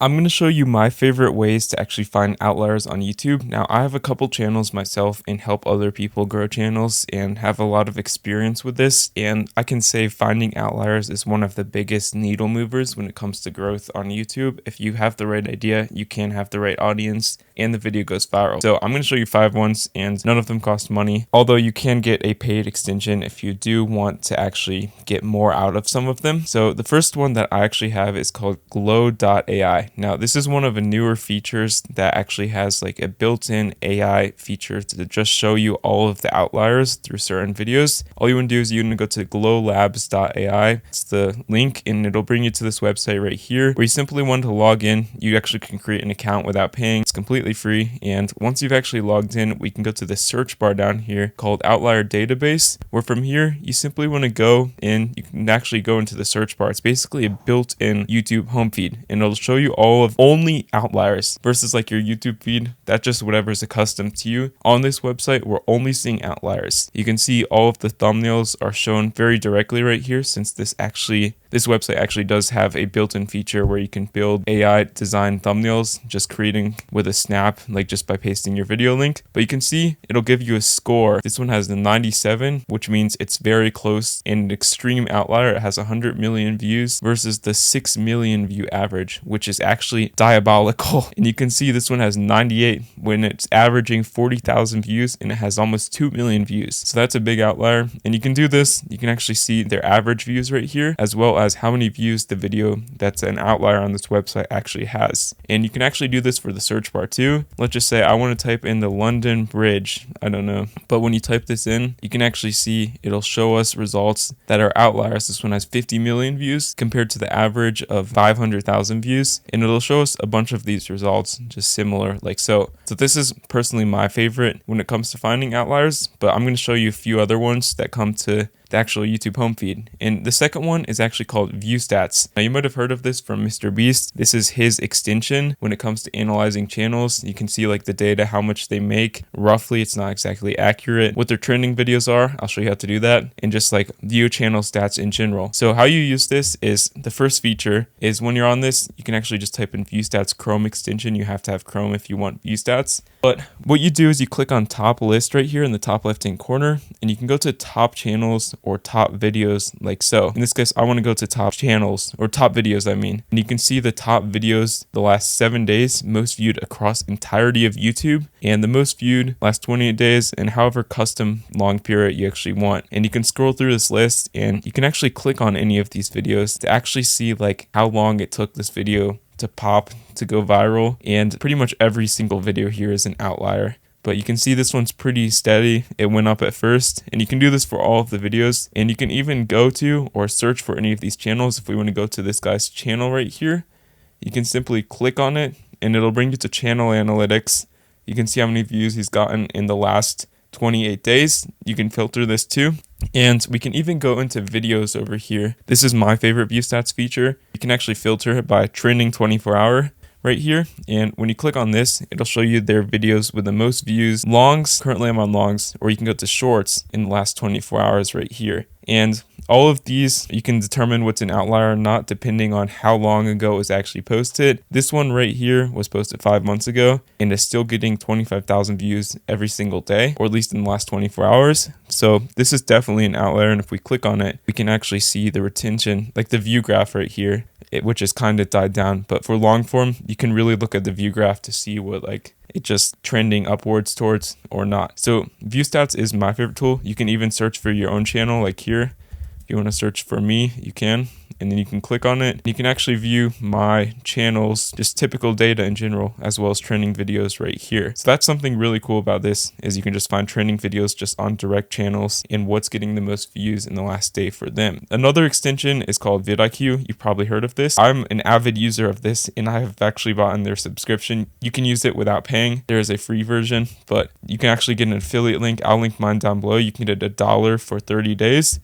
I'm going to show you my favorite ways to actually find outliers on YouTube. Now, I have a couple channels myself and help other people grow channels and have a lot of experience with this. And I can say finding outliers is one of the biggest needle movers when it comes to growth on YouTube. If you have the right idea, you can have the right audience and the video goes viral. So I'm going to show you 5 ones and none of them cost money. Although you can get a paid extension if you do want to actually get more out of some of them. So the first one that I actually have is called Glow.AI. Now, this is one of the newer features that actually has like a built-in AI feature to just show you all of the outliers through certain videos. All you want to do is you want to go to Glowlabs.AI. It's the link and it'll bring you to this website right here where you simply want to log in. You actually can create an account without paying. It's completely free. And once you've actually logged in, we can go to the search bar down here called Outlier Database, where from here, you simply want to go in. You can actually go into the search bar. It's basically a built-in YouTube home feed and it'll show you all of only outliers versus like your YouTube feed. That's just whatever's accustomed to you. On this website, we're only seeing outliers. You can see all of the thumbnails are shown very directly right here since this website actually does have a built-in feature where you can build AI design thumbnails just creating with a snap, like just by pasting your video link. But you can see it'll give you a score. This one has the 97, which means it's very close. In an extreme outlier, it has 100 million views versus the 6 million view average, which is actually diabolical. And you can see this one has 98 when it's averaging 40,000 views and it has almost 2 million views. So that's a big outlier. And you can do this. You can actually see their average views right here, as well as how many views the video that's an outlier on this website actually has. And you can actually do this for the search bar too. Let's just say I want to type in the London Bridge. I don't know. But when you type this in, you can actually see it'll show us results that are outliers. This one has 50 million views compared to the average of 500,000 views. And it'll show us a bunch of these results, just similar like so. So this is personally my favorite when it comes to finding outliers, but I'm going to show you a few other ones that come to the actual YouTube home feed. And the second one is actually called Viewstats. Now you might have heard of this from Mr. Beast. This is his extension when it comes to analyzing channels. You can see like the data, how much they make. Roughly, it's not exactly accurate. What their trending videos are, I'll show you how to do that. And just like view channel stats in general. So how you use this is the first feature is when you're on this, you can actually just type in Viewstats Chrome extension. You have to have Chrome if you want Viewstats. But what you do is you click on top list right here in the top left hand corner and you can go to top channels or top videos like so. In this case, I want to go to top channels or top videos, I mean. And you can see the top videos the last 7 days, most viewed across entirety of YouTube, and the most viewed last 28 days, and however custom long period you actually want. And you can scroll through this list and you can actually click on any of these videos to actually see like how long it took this video to pop, to go viral. And pretty much every single video here is an outlier. But you can see this one's pretty steady. It went up at first, and you can do this for all of the videos. And you can even go to or search for any of these channels. If we want to go to this guy's channel right here, you can simply click on it and it'll bring you to channel analytics. You can see how many views he's gotten in the last 28 days. You can filter this too. And we can even go into videos over here. This is my favorite Viewstats feature. You can actually filter it by trending 24-hour. Right here, and when you click on this, it'll show you their videos with the most views. Longs, currently I'm on longs, or you can go to shorts in the last 24 hours right here. And all of these, you can determine what's an outlier or not depending on how long ago it was actually posted. This one right here was posted 5 months ago and is still getting 25,000 views every single day, or at least in the last 24 hours. So this is definitely an outlier, and if we click on it, we can actually see the retention, like the view graph right here, which has kind of died down. But for long form, you can really look at the view graph to see what like it just trending upwards towards or not. So Viewstats is my favorite tool. You can even search for your own channel like here. If you want to search for me, you can. And then you can click on it. You can actually view my channel's just typical data in general, as well as trending videos right here. So that's something really cool about this is you can just find trending videos just on direct channels and what's getting the most views in the last day for them. Another extension is called VidIQ. You've probably heard of this. I'm an avid user of this and I have actually bought their subscription. You can use it without paying. There is a free version, but you can actually get an affiliate link. I'll link mine down below. You can get $1 for 30 days.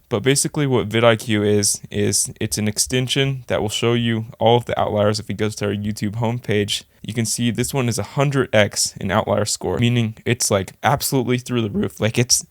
But basically what vidIQ is it's an extension that will show you all of the outliers. If we go to our YouTube homepage, you can see this one is 100x in outlier score, meaning it's like absolutely through the roof. Like it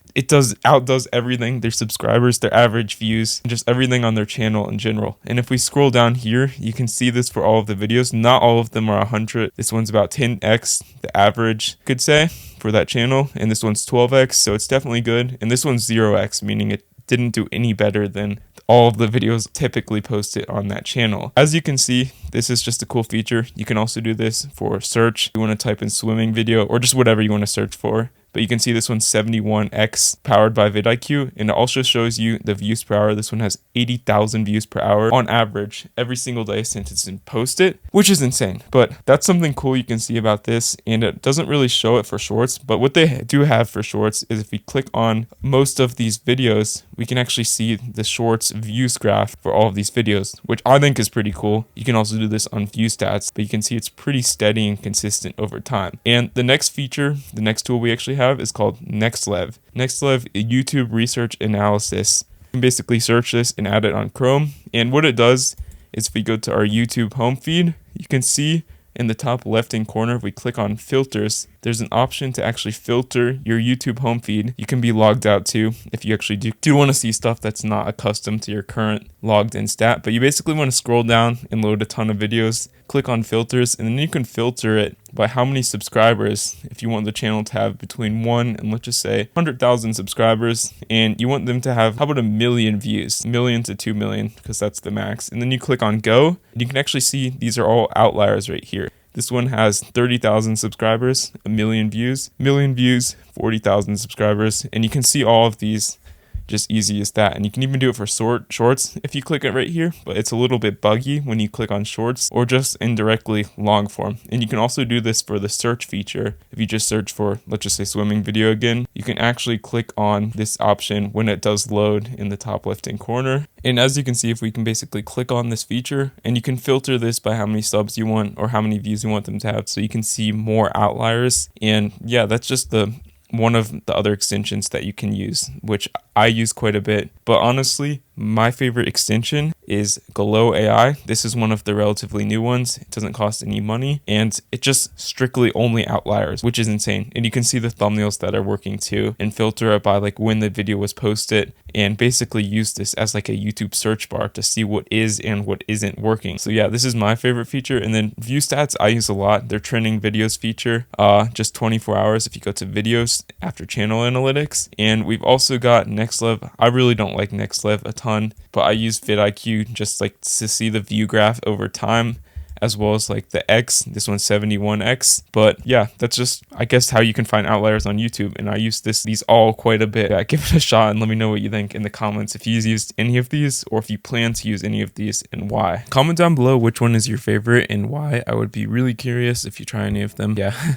outdoes everything, their subscribers, their average views, and just everything on their channel in general. And if we scroll down here, you can see this for all of the videos. Not all of them are 100. This one's about 10x the average, could say, for that channel, and this one's 12x, so it's definitely good. And this one's 0x, meaning it didn't do any better than all of the videos typically posted on that channel. As you can see, this is just a cool feature. You can also do this for search. You want to type in swimming video or just whatever you want to search for. But you can see this one's 71x powered by vidIQ, and it also shows you the views per hour. This one has 80,000 views per hour on average every single day since it's been posted, which is insane. But that's something cool you can see about this, and it doesn't really show it for shorts. But what they do have for shorts is if we click on most of these videos, we can actually see the shorts views graph for all of these videos, which I think is pretty cool. You can also do this on Viewstats, but you can see it's pretty steady and consistent over time. And the next feature, the next tool we actually have is called NexLev. NexLev YouTube research analysis. You can basically search this and add it on Chrome. And what it does is if we go to our YouTube home feed, you can see in the top left-hand corner, if we click on filters, there's an option to actually filter your YouTube home feed. You can be logged out too if you actually do want to see stuff that's not accustomed to your current logged in stat. But you basically want to scroll down and load a ton of videos, click on filters, and then you can filter it by how many subscribers. If you want the channel to have between 1 and let's just say 100,000 subscribers, and you want them to have, how about 1 million views, 1 million to 2 million, because that's the max. And then you click on go, and you can actually see these are all outliers right here. This one has 30,000 subscribers, 1 million views, 40,000 subscribers, and you can see all of these just easy as that. And you can even do it for shorts if you click it right here, but it's a little bit buggy when you click on shorts or just indirectly long form. And you can also do this for the search feature. If you just search for, let's just say swimming video again, you can actually click on this option when it does load in the top left hand corner. And as you can see, if we can basically click on this feature, and you can filter this by how many subs you want or how many views you want them to have, so you can see more outliers. And yeah, that's just one of the other extensions that you can use, which I use quite a bit. But honestly, my favorite extension is Glowlabs.AI. This is one of the relatively new ones. It doesn't cost any money, and it just strictly only outliers, which is insane. And you can see the thumbnails that are working too, and filter it by like when the video was posted, and basically use this as like a YouTube search bar to see what is and what isn't working. So yeah, this is my favorite feature. And then Viewstats I use a lot. Their trending videos feature, just 24 hours if you go to videos after channel analytics. And we've also got NexLev. I really don't like NexLev a ton, but I use vidIQ just like to see the view graph over time, as well as like the X. This one's 71x. But yeah, that's just, I guess, how you can find outliers on YouTube. And I use these all quite a bit. Yeah, give it a shot and let me know what you think in the comments if you've used any of these, or if you plan to use any of these and why. Comment down below which one is your favorite and why. I would be really curious if you try any of them. Yeah.